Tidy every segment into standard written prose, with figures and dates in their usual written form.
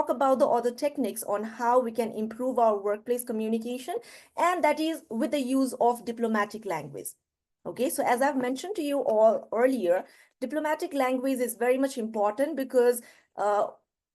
talk about the other techniques on how we can improve our workplace communication, and that is with the use of diplomatic language. Okay, so as I've mentioned to you all earlier, diplomatic language is very much important because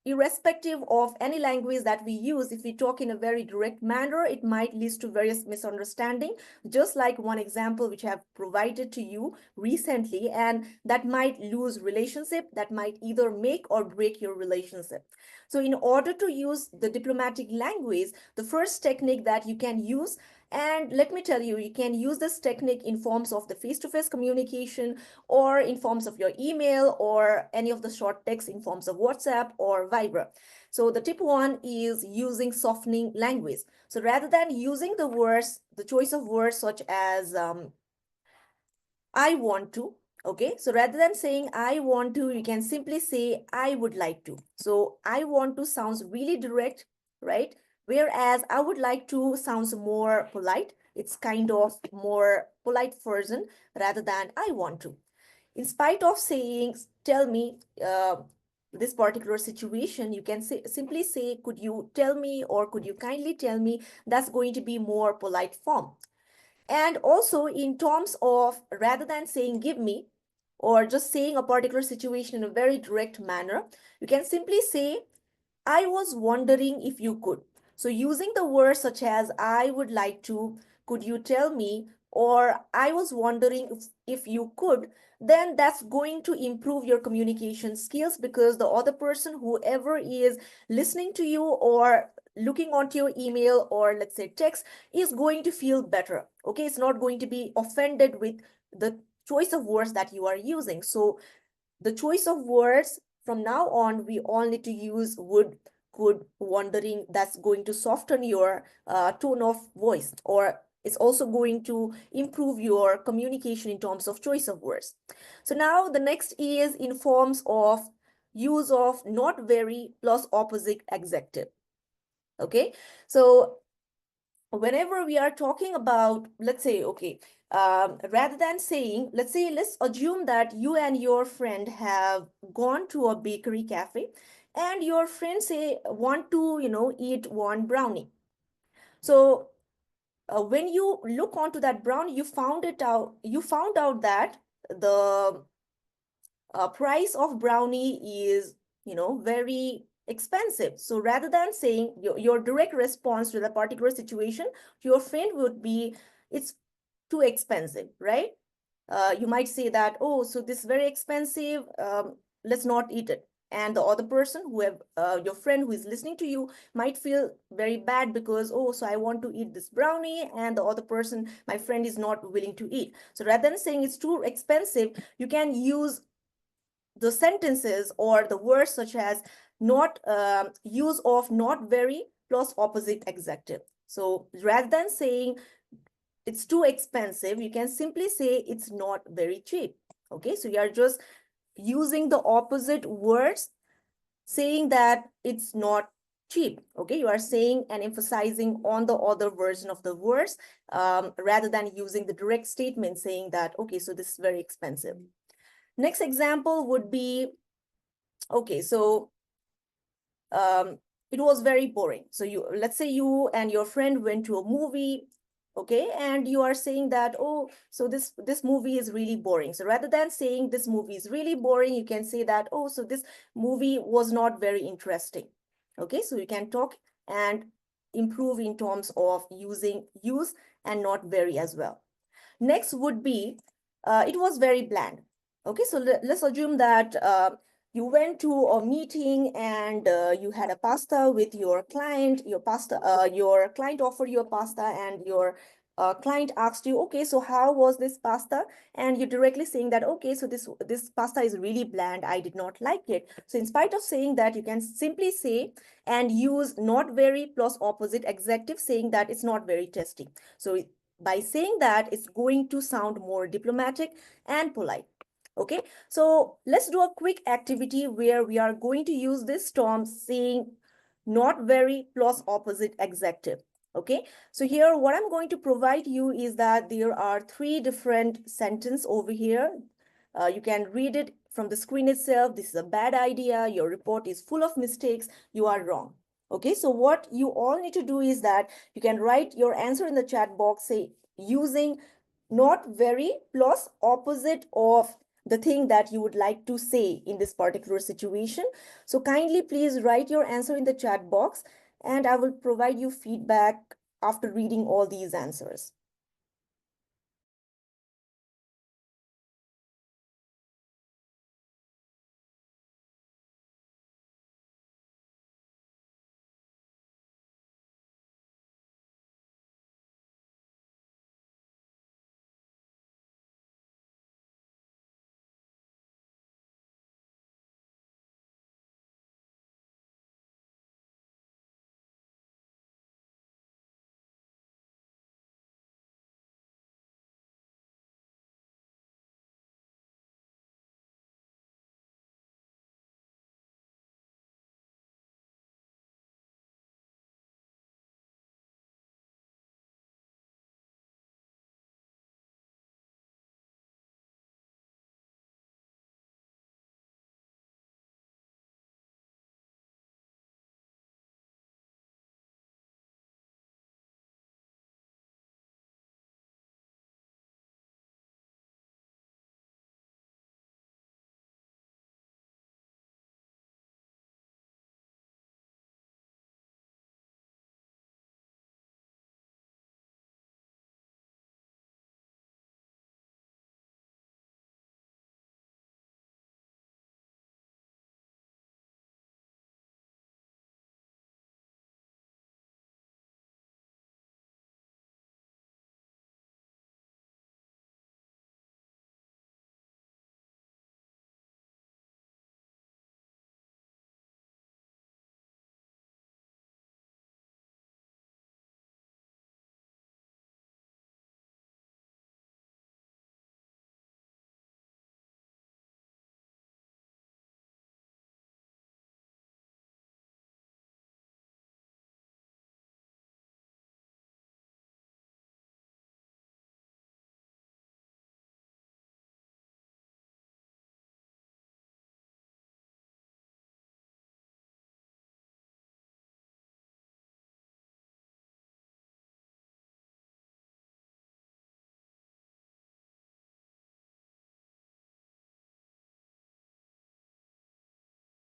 irrespective of any language that we use, if we talk in a very direct manner, it might lead to various misunderstanding, just like one example which I have provided to you recently, and that might lose relationship, that might either make or break your relationship. So in order to use the diplomatic language, the first technique that you can use, and let me tell you, you can use this technique in forms of the face-to-face communication, or in forms of your email, or any of the short text in forms of WhatsApp or Viber. So the tip one is using softening language. So rather than using the words, the choice of words such as I want to, okay, so rather than saying I want to, you can simply say I would like to. So I want to sounds really direct, right? Whereas I would like to sounds more polite. It's kind of more polite version rather than I want to. In spite of saying, tell me this particular situation, you can simply say, could you tell me, or could you kindly tell me? That's going to be more polite form. And also in terms of, rather than saying give me, or just saying a particular situation in a very direct manner, you can simply say, I was wondering if you could. So using the words such as I would like to, could you tell me, or I was wondering if you could, then that's going to improve your communication skills, because the other person, whoever is listening to you or looking onto your email or let's say text, is going to feel better. Okay, it's not going to be offended with the choice of words that you are using. So the choice of words from now on, we all need to use would, could, wondering. That's going to soften your tone of voice, or it's also going to improve your communication in terms of choice of words. So now the next is in forms of use of not very plus opposite adjective. Okay, so whenever we are talking about, let's say, okay, rather than saying, let's assume that you and your friend have gone to a bakery cafe, and your friend say want to, eat one brownie. So when you look onto that brownie, you found out that the price of brownie is, very expensive. So rather than saying your direct response to the particular situation to your friend would be, it's too expensive, right? You might say that, oh, so this is very expensive, let's not eat it. And the other person, your friend who is listening to you, might feel very bad because, oh, so I want to eat this brownie, and the other person, my friend, is not willing to eat. So rather than saying it's too expensive, you can use the sentences or the words such as not, use of not very plus opposite adjective. So rather than saying it's too expensive, you can simply say it's not very cheap. Okay, so you are just using the opposite words, saying that it's not cheap. Okay, you are saying and emphasizing on the other version of the words, rather than using the direct statement saying that, okay, so this is very expensive. Next example would be, okay, so it was very boring. So let's say you and your friend went to a movie, okay, and you are saying that, oh, so this movie is really boring. So rather than saying this movie is really boring, you can say that, oh, so this movie was not very interesting. Okay, so you can talk and improve in terms of using use and not very as well. Next would be, it was very bland. Okay, so let's assume that you went to a meeting and you had a pasta with your client. Your client offered you a pasta, and your client asked you, okay, so how was this pasta? And you're directly saying that, okay, so this pasta is really bland, I did not like it. So in spite of saying that, you can simply say and use not very plus opposite adjective, saying that it's not very tasty. So by saying that, it's going to sound more diplomatic and polite. Okay, so let's do a quick activity where we are going to use this term saying not very plus opposite adjective. Okay, so here what I'm going to provide you is that there are 3 different sentences over here. You can read it from the screen itself, this is a bad idea, your report is full of mistakes, you are wrong. Okay, so what you all need to do is that you can write your answer in the chat box, say using not very plus opposite of the thing that you would like to say in this particular situation. So kindly please write your answer in the chat box and I will provide you feedback after reading all these answers.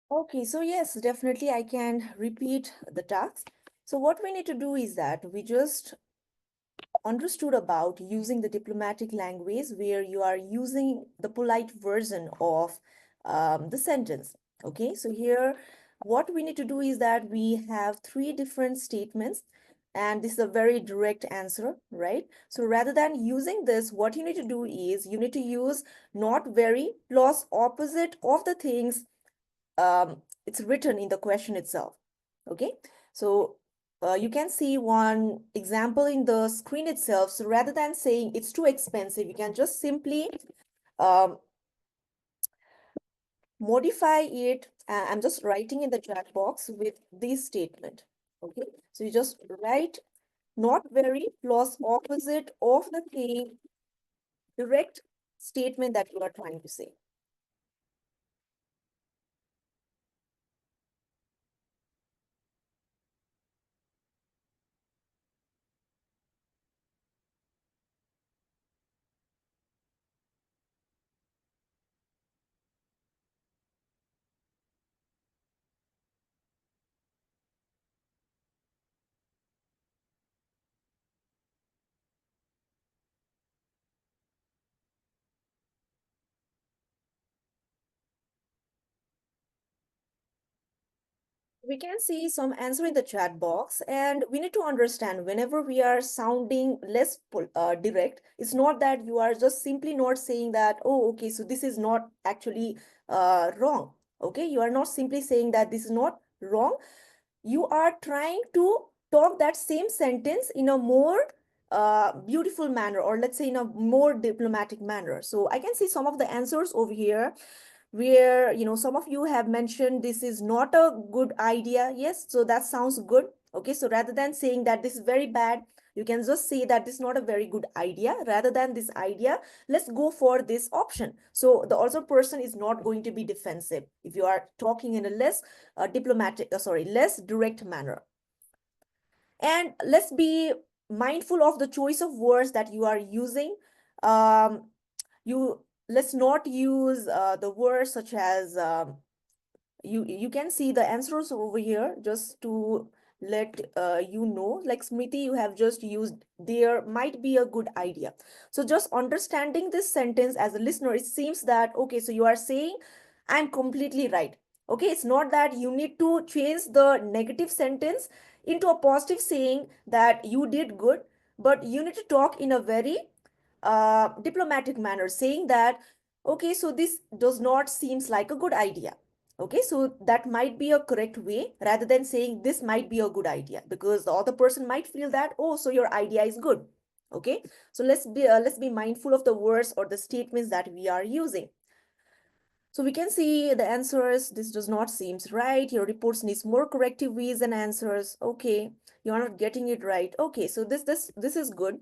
Okay, so yes, definitely I can repeat the task. So what we need to do is that we just understood about using the diplomatic language where you are using the polite version of the sentence. Okay, so here what we need to do is that we have three different statements and this is a very direct answer, right? So rather than using this, what you need to do is you need to use not very plus opposite of the things it's written in the question itself. Okay, so you can see one example in the screen itself. So rather than saying it's too expensive, you can just simply um, modify it. I'm just writing in the chat box with this statement. Okay, so you just write not very plus opposite of the thing, direct statement that you are trying to say. We can see some answer in the chat box, and we need to understand whenever we are sounding less direct, it's not that you are just simply not saying that, oh, okay, so this is not actually wrong. Okay, you are not simply saying that this is not wrong. You are trying to talk that same sentence in a more beautiful manner, or let's say in a more diplomatic manner. So I can see some of the answers over here where some of you have mentioned this is not a good idea. Yes, so that sounds good. Okay, so rather than saying that this is very bad, you can just say that this is not a very good idea. Rather than this idea, let's go for this option. So the other person is not going to be defensive if you are talking in a less less direct manner. And let's be mindful of the choice of words that you are using. You Let's not use the words such as you can see the answers over here just to let you know, like Smriti, you have just used there might be a good idea. So just understanding this sentence as a listener, it seems that okay, so you are saying I'm completely right. Okay, it's not that you need to change the negative sentence into a positive saying that you did good, but you need to talk in a very diplomatic manner saying that okay, so this does not seems like a good idea. Okay, so that might be a correct way rather than saying this might be a good idea, because the other person might feel that, oh, so your idea is good. Okay, so let's be mindful of the words or the statements that we are using. So we can see the answers. This does not seems right. Your reports needs more corrective ways and answers. Okay, you are not getting it right. Okay, so this is good.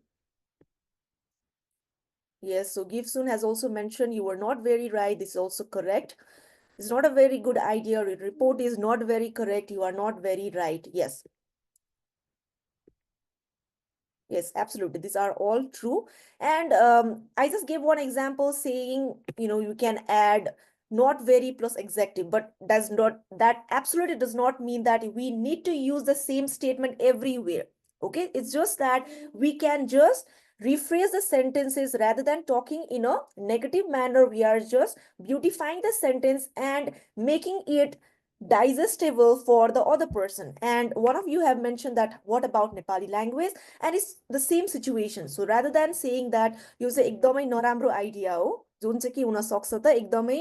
Yes, so Gifsun has also mentioned you were not very right. This is also correct. It's not a very good idea. Your report is not very correct. You are not very right. Yes. Yes, absolutely. These are all true. And I just gave one example saying, you can add not very plus exactive, but that absolutely does not mean that we need to use the same statement everywhere. Okay, it's just that we can just rephrase the sentences rather than talking in a negative manner. We are just beautifying the sentence and making it digestible for the other person. And one of you have mentioned that what about Nepali language, and it's the same situation. So rather than saying that यो चाहिँ एकदमै नराम्रो idea हो, जुन चाहिँ के हुन सक्छ त एकदमै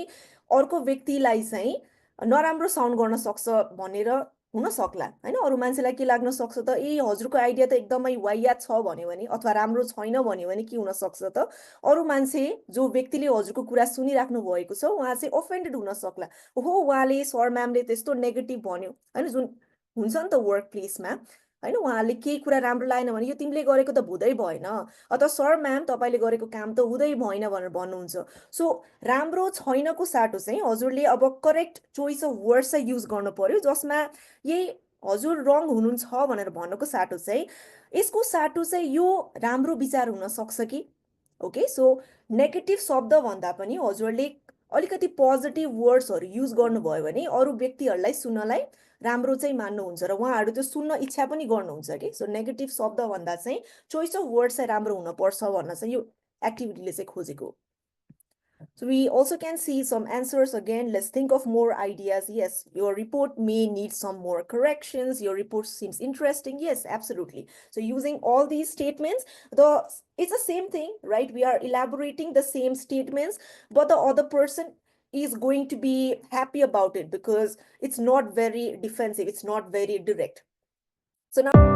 अर्को व्यक्तिलाई चाहिँ नराम्रो साउन्ड गर्न सक्छ भनेर हुन सक्ला हैन। अरू मान्छेलाई के लाग्न सक्छ त, ए हजुरको आइडिया त एकदमै वाहियात छ भन्यो भने अथवा राम्रो छैन भन्यो भने के हुन सक्छ त, अरू मान्छे जो व्यक्तिले हजुरको कुरा सुनिराख्नु भएको छ उहाँ चाहिँ अफेन्डेड हुन सक्ला। ओहो, उहाँले सर म्यामले त्यस्तो नेगेटिभ भन्यो हैन, जुन हुन्छ नि त वर्क प्लेसमा होइन, उहाँले केही कुरा राम्रो लागेन भने यो तिमीले गरेको त हुँदै भएन, अथवा सर म्याम तपाईँले गरेको काम त हुँदै भएन भनेर भन्नुहुन्छ। सो राम्रो छैनको साटो चाहिँ हजुरले अब करेक्ट चोइस अफ वर्ड चाहिँ युज गर्नु पर्यो, जसमा यही हजुर रङ हुनुहुन्छ भनेर भन्नुको साटो चाहिँ यसको साटो चाहिँ यो राम्रो विचार हुन सक्छ कि। ओके, सो नेगेटिभ शब्द भन्दा पनि हजुरले अलिकति पोजिटिभ वर्ड्सहरू युज गर्नुभयो भने अरू व्यक्तिहरूलाई सुन्नलाई राम्रो चाहिँ मान्नुहुन्छ र उहाँहरू त्यो सुन्न इच्छा पनि गर्नुहुन्छ कि। सो नेगेटिभ शब्द भन्दा चाहिँ चोइस अफ वर्ड चाहिँ राम्रो हुनपर्छ भन्न चाहिँ यो एक्टिभिटीले चाहिँ खोजेको। So we also can see some answers again. Let's think of more ideas. Yes, your report may need some more corrections. Your report seems interesting. Yes, absolutely. So using all these statements, it's the same thing, right? We are elaborating the same statements, but the other person is going to be happy about it because it's not very defensive. It's not very direct. So now